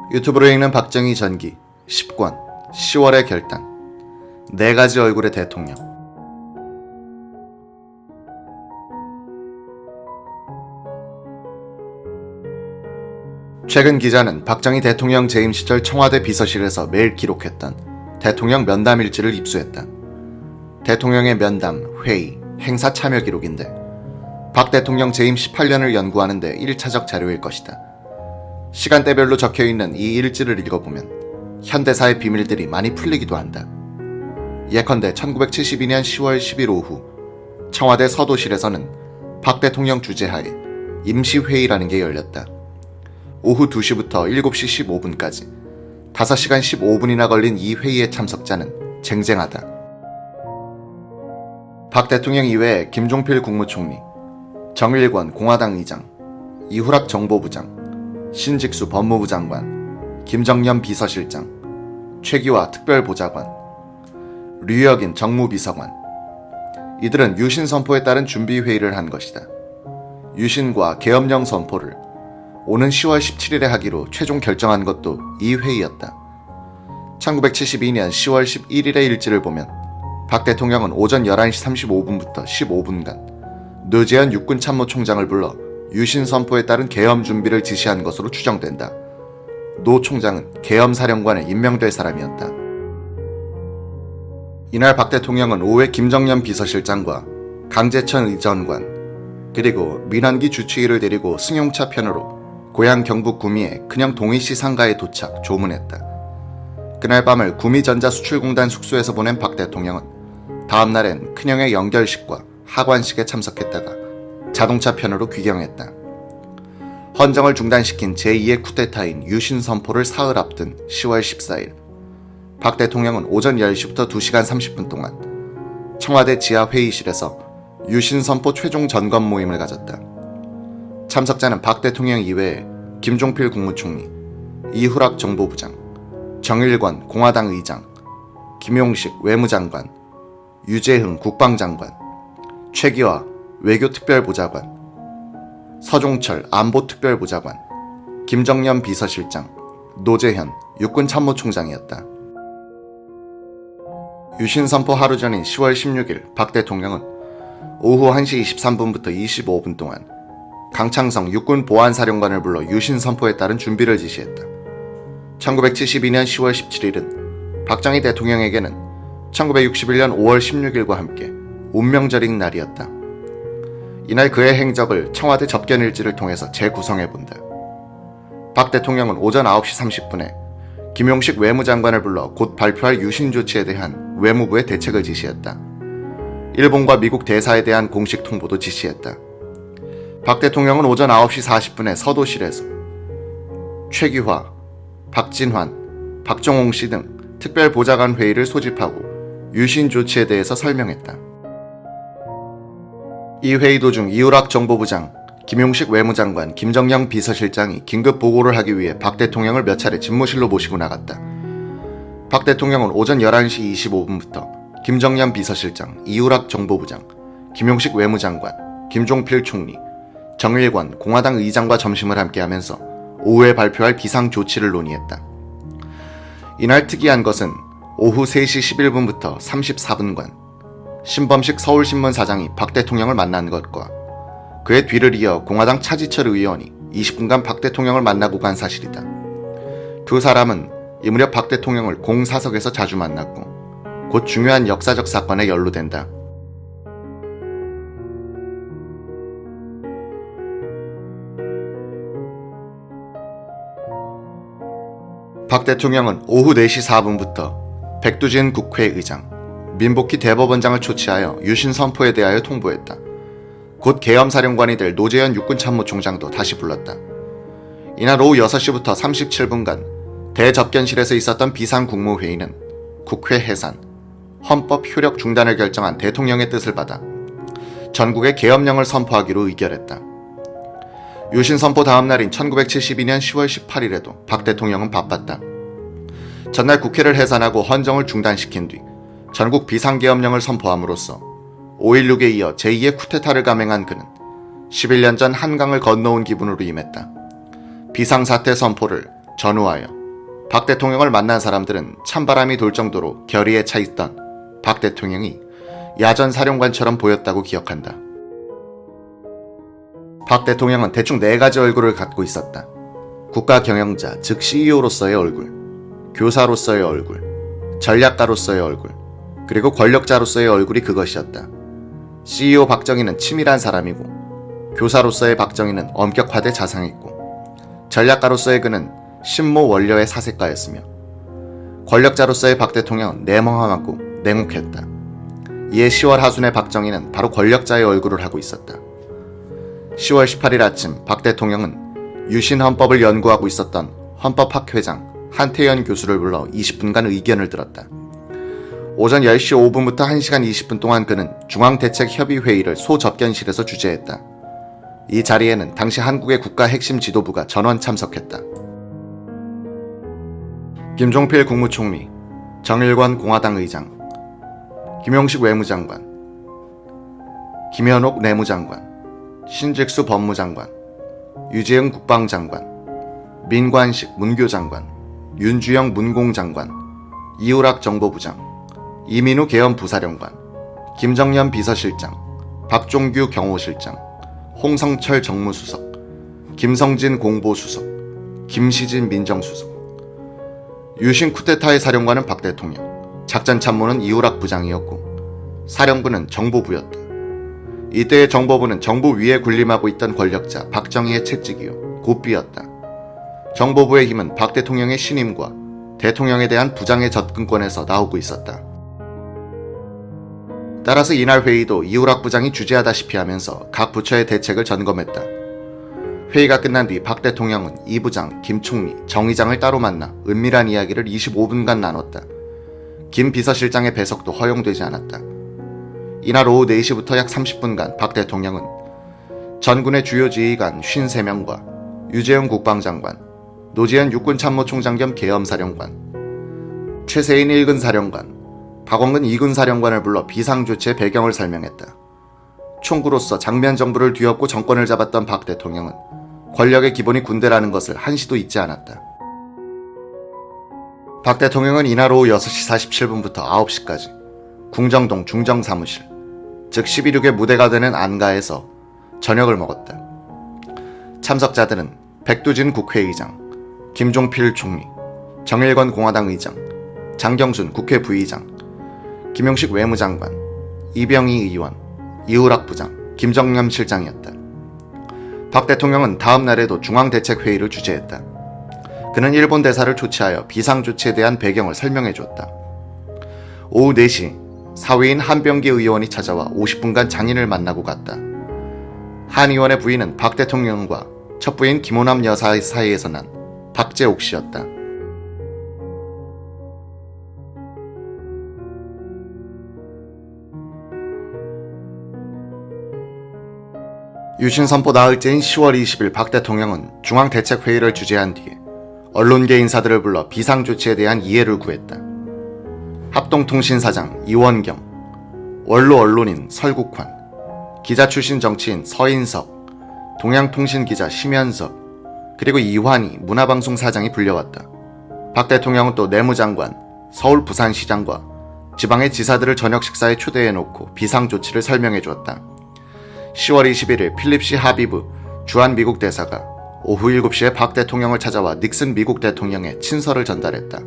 유튜브로 읽는 박정희 전기 10권 10월의 결단 4가지 얼굴의 대통령. 최근 기자는 박정희 대통령 재임 시절 청와대 비서실에서 매일 기록했던 대통령 면담 일지를 입수했다. 대통령의 면담, 회의, 행사 참여 기록인데 박 대통령 재임 18년을 연구하는 데 1차적 자료일 것이다. 시간대별로 적혀있는 이 일지를 읽어보면 현대사의 비밀들이 많이 풀리기도 한다. 예컨대 1972년 10월 10일 오후 청와대 서도실에서는 박 대통령 주재하에 임시회의라는 게 열렸다. 오후 2시부터 7시 15분까지 5시간 15분이나 걸린 이 회의의 참석자는 쟁쟁하다. 박 대통령 이외에 김종필 국무총리, 정일권 공화당 의장, 이후락 정보부장, 신직수 법무부 장관, 김정년 비서실장, 최기화 특별보좌관, 류혁인 정무비서관. 이들은 유신 선포에 따른 준비회의를 한 것이다. 유신과 계엄령 선포를 오는 10월 17일에 하기로 최종 결정한 것도 이 회의였다. 1972년 10월 11일의 일지를 보면 박 대통령은 오전 11시 35분부터 15분간 노재현 육군참모총장을 불러 유신 선포에 따른 계엄 준비를 지시한 것으로 추정된다. 노 총장은 계엄사령관에 임명될 사람이었다. 이날 박 대통령은 오후에 김정년 비서실장과 강재천 의전관 그리고 민원기 주치의를 데리고 승용차 편으로 고향 경북 구미의 큰영 동희씨 상가에 도착 조문했다. 그날 밤을 구미전자수출공단 숙소에서 보낸 박 대통령은 다음날엔 큰영의 영결식과 하관식에 참석했다가 자동차 편으로 귀경했다. 헌정을 중단시킨 제2의 쿠데타인 유신 선포를 사흘 앞둔 10월 14일 박 대통령은 오전 10시부터 2시간 30분 동안 청와대 지하 회의실에서 유신 선포 최종 점검 모임을 가졌다. 참석자는 박 대통령 이외에 김종필 국무총리, 이후락 정보부장, 정일권 공화당 의장, 김용식 외무장관, 유재흥 국방장관, 최기화 외교특별보좌관, 서종철 안보특별보좌관, 김정년 비서실장, 노재현 육군참모총장이었다. 유신 선포 하루 전인 10월 16일 박 대통령은 오후 1시 23분부터 25분 동안 강창성 육군보안사령관을 불러 유신 선포에 따른 준비를 지시했다. 1972년 10월 17일은 박정희 대통령에게는 1961년 5월 16일과 함께 운명절인 날이었다. 이날 그의 행적을 청와대 접견일지를 통해서 재구성해본다. 박 대통령은 오전 9시 30분에 김용식 외무장관을 불러 곧 발표할 유신 조치에 대한 외무부의 대책을 지시했다. 일본과 미국 대사에 대한 공식 통보도 지시했다. 박 대통령은 오전 9시 40분에 서도실에서 최기화, 박진환, 박종홍 씨 등 특별보좌관 회의를 소집하고 유신 조치에 대해서 설명했다. 이 회의 도중 이후락 정보부장, 김용식 외무장관, 김정년 비서실장이 긴급 보고를 하기 위해 박 대통령을 몇 차례 집무실로 모시고 나갔다. 박 대통령은 오전 11시 25분부터 김정년 비서실장, 이후락 정보부장, 김용식 외무장관, 김종필 총리, 정일권 공화당 의장과 점심을 함께하면서 오후에 발표할 비상조치를 논의했다. 이날 특이한 것은 오후 3시 11분부터 34분간 신범식 서울신문 사장이 박 대통령을 만난 것과 그의 뒤를 이어 공화당 차지철 의원이 20분간 박 대통령을 만나고 간 사실이다. 두 사람은 이 무렵 박 대통령을 공사석에서 자주 만났고 곧 중요한 역사적 사건에 연루된다. 박 대통령은 오후 4시 4분부터 백두진 국회의장, 민복희 대법원장을 초치하여 유신 선포에 대하여 통보했다. 곧 계엄사령관이 될 노재현 육군참모총장도 다시 불렀다. 이날 오후 6시부터 37분간 대접견실에서 있었던 비상국무회의는 국회 해산, 헌법 효력 중단을 결정한 대통령의 뜻을 받아 전국에 계엄령을 선포하기로 의결했다. 유신 선포 다음 날인 1972년 10월 18일에도 박 대통령은 바빴다. 전날 국회를 해산하고 헌정을 중단시킨 뒤 전국 비상계엄령을 선포함으로써 5.16에 이어 제2의 쿠데타를 감행한 그는 11년 전 한강을 건너온 기분으로 임했다. 비상사태 선포를 전후하여 박 대통령을 만난 사람들은 찬바람이 돌 정도로 결의에 차 있던 박 대통령이 야전 사령관처럼 보였다고 기억한다. 박 대통령은 대충 4가지 얼굴을 갖고 있었다. 국가 경영자, 즉 CEO로서의 얼굴, 교사로서의 얼굴, 전략가로서의 얼굴, 그리고 권력자로서의 얼굴이 그것이었다. CEO 박정희는 치밀한 사람이고, 교사로서의 박정희는 엄격하되 자상했고, 전략가로서의 그는 신모 원려의 사색가였으며, 권력자로서의 박 대통령은 내멍하고 냉혹했다. 이에 10월 하순의 박정희는 바로 권력자의 얼굴을 하고 있었다. 10월 18일 아침 박 대통령은 유신 헌법을 연구하고 있었던 헌법학회장 한태현 교수를 불러 20분간 의견을 들었다. 오전 10시 5분부터 1시간 20분 동안 그는 중앙대책협의회의를 소접견실에서 주재했다. 이 자리에는 당시 한국의 국가 핵심 지도부가 전원 참석했다. 김종필 국무총리, 정일권 공화당 의장, 김용식 외무장관, 김현옥 내무장관, 신직수 법무장관, 유재흥 국방장관, 민관식 문교장관, 윤주영 문공장관, 이우락 정보부장, 이민우 계엄부사령관, 김정연 비서실장, 박종규 경호실장, 홍성철 정무수석, 김성진 공보수석, 김시진 민정수석. 유신 쿠데타의 사령관은 박 대통령, 작전참모는 이우락 부장이었고 사령부는 정보부였다. 이때의 정보부는 정부 위에 군림하고 있던 권력자 박정희의 책직이요 고삐였다. 정보부의 힘은 박 대통령의 신임과 대통령에 대한 부장의 접근권에서 나오고 있었다. 따라서 이날 회의도 이우락 부장이 주재하다시피 하면서 각 부처의 대책을 점검했다. 회의가 끝난 뒤 박 대통령은 이 부장, 김 총리, 정 의장을 따로 만나 은밀한 이야기를 25분간 나눴다. 김 비서실장의 배석도 허용되지 않았다. 이날 오후 4시부터 약 30분간 박 대통령은 전군의 주요 지휘관 53명과 유재흥 국방장관, 노지현 육군참모총장 겸 계엄사령관, 최세인 1군 사령관, 박원근 2군 사령관을 불러 비상조치의 배경을 설명했다. 총구로서 장면 정부를 뒤엎고 정권을 잡았던 박 대통령은 권력의 기본이 군대라는 것을 한시도 잊지 않았다. 박 대통령은 이날 오후 6시 47분부터 9시까지 궁정동 중정사무실, 즉 11.6의 무대가 되는 안가에서 저녁을 먹었다. 참석자들은 백두진 국회의장, 김종필 총리, 정일권 공화당 의장, 장경순 국회 부의장, 김용식 외무장관, 이병희 의원, 이우락 부장, 김정연 실장이었다. 박 대통령은 다음 날에도 중앙대책회의를 주재했다. 그는 일본 대사를 초치하여 비상조치에 대한 배경을 설명해 주었다. 오후 4시 사위인 한병기 의원이 찾아와 50분간 장인을 만나고 갔다. 한 의원의 부인은 박 대통령과 첫 부인 김호남 여사 사이에서 난 박재옥 씨였다. 유신 선포 나흘째인 10월 20일 박 대통령은 중앙대책회의를 주재한 뒤에 언론계 인사들을 불러 비상조치에 대한 이해를 구했다. 합동통신사장 이원경, 원로 언론인 설국환, 기자 출신 정치인 서인석, 동양통신기자 심연석, 그리고 이환희 문화방송사장이 불려왔다. 박 대통령은 또 내무장관, 서울 부산시장과 지방의 지사들을 저녁 식사에 초대해놓고 비상조치를 설명해 주었다. 10월 21일 필립시 하비브 주한 미국 대사가 오후 7시에 박 대통령을 찾아와 닉슨 미국 대통령에 친서를 전달했다.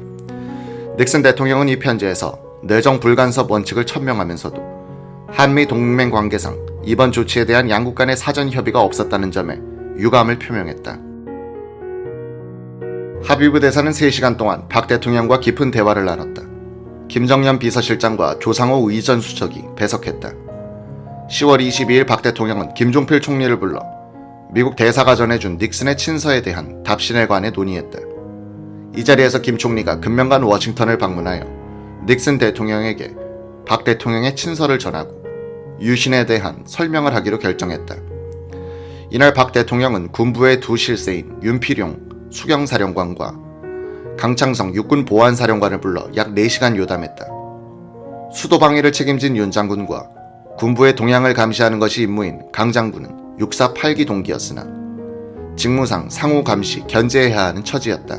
닉슨 대통령은 이 편지에서 내정 불간섭 원칙을 천명하면서도 한미 동맹 관계상 이번 조치에 대한 양국 간의 사전 협의가 없었다는 점에 유감을 표명했다. 하비브 대사는 3시간 동안 박 대통령과 깊은 대화를 나눴다. 김정연 비서실장과 조상호 의전 수석이 배석했다. 10월 22일 박 대통령은 김종필 총리를 불러 미국 대사가 전해준 닉슨의 친서에 대한 답신에 관해 논의했다. 이 자리에서 김 총리가 금명간 워싱턴을 방문하여 닉슨 대통령에게 박 대통령의 친서를 전하고 유신에 대한 설명을 하기로 결정했다. 이날 박 대통령은 군부의 두 실세인 윤필용 수경사령관과 강창성 육군보안사령관을 불러 약 4시간 요담했다. 수도 방위를 책임진 윤 장군과 군부의 동향을 감시하는 것이 임무인 강 장군은 육사 8기 동기였으나 직무상 상호 감시, 견제해야 하는 처지였다.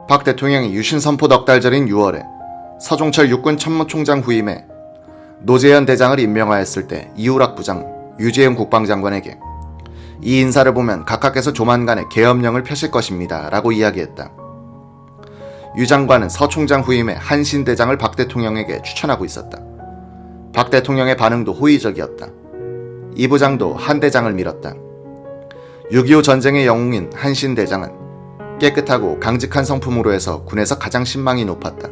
박 대통령이 유신 선포 넉 달 전인 6월에 서종철 육군 참모총장 후임에 노재현 대장을 임명하였을 때 이우락 부장, 유재영 국방장관에게 이 인사를 보면 각하께서 조만간에 계엄령을 펴실 것입니다 라고 이야기했다. 유 장관은 서 총장 후임에 한신 대장을 박 대통령에게 추천하고 있었다. 박 대통령의 반응도 호의적이었다. 이 부장도 한 대장을 밀었다. 6.25 전쟁의 영웅인 한신 대장은 깨끗하고 강직한 성품으로 해서 군에서 가장 신망이 높았다.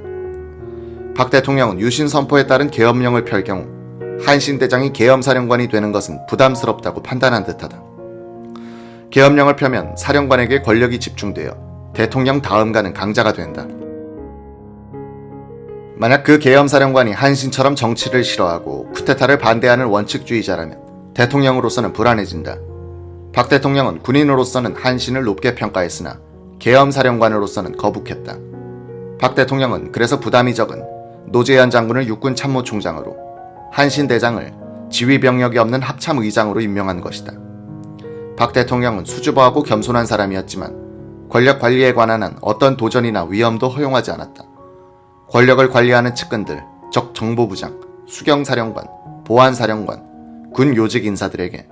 박 대통령은 유신 선포에 따른 계엄령을 펼 경우 한신 대장이 계엄사령관이 되는 것은 부담스럽다고 판단한 듯하다. 계엄령을 펴면 사령관에게 권력이 집중되어 대통령 다음 가는 강자가 된다. 만약 그 계엄사령관이 한신처럼 정치를 싫어하고 쿠데타를 반대하는 원칙주의자라면 대통령으로서는 불안해진다. 박 대통령은 군인으로서는 한신을 높게 평가했으나 계엄사령관으로서는 거북했다. 박 대통령은 그래서 부담이 적은 노재현 장군을 육군 참모총장으로, 한신 대장을 지휘병력이 없는 합참의장으로 임명한 것이다. 박 대통령은 수줍어하고 겸손한 사람이었지만 권력 관리에 관한 한 어떤 도전이나 위험도 허용하지 않았다. 권력을 관리하는 측근들, 적 정보부장, 수경사령관, 보안사령관, 군 요직 인사들에게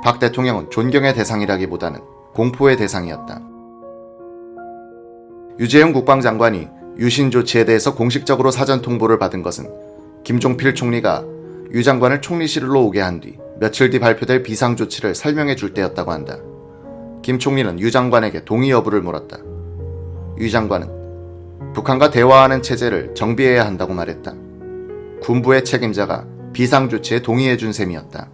박 대통령은 존경의 대상이라기보다는 공포의 대상이었다. 유재영 국방장관이 유신 조치에 대해서 공식적으로 사전 통보를 받은 것은 김종필 총리가 유 장관을 총리실로 오게 한 뒤 며칠 뒤 발표될 비상조치를 설명해 줄 때였다고 한다. 김 총리는 유 장관에게 동의 여부를 물었다. 유 장관은 북한과 대화하는 체제를 정비해야 한다고 말했다. 군부의 책임자가 비상조치에 동의해 준 셈이었다.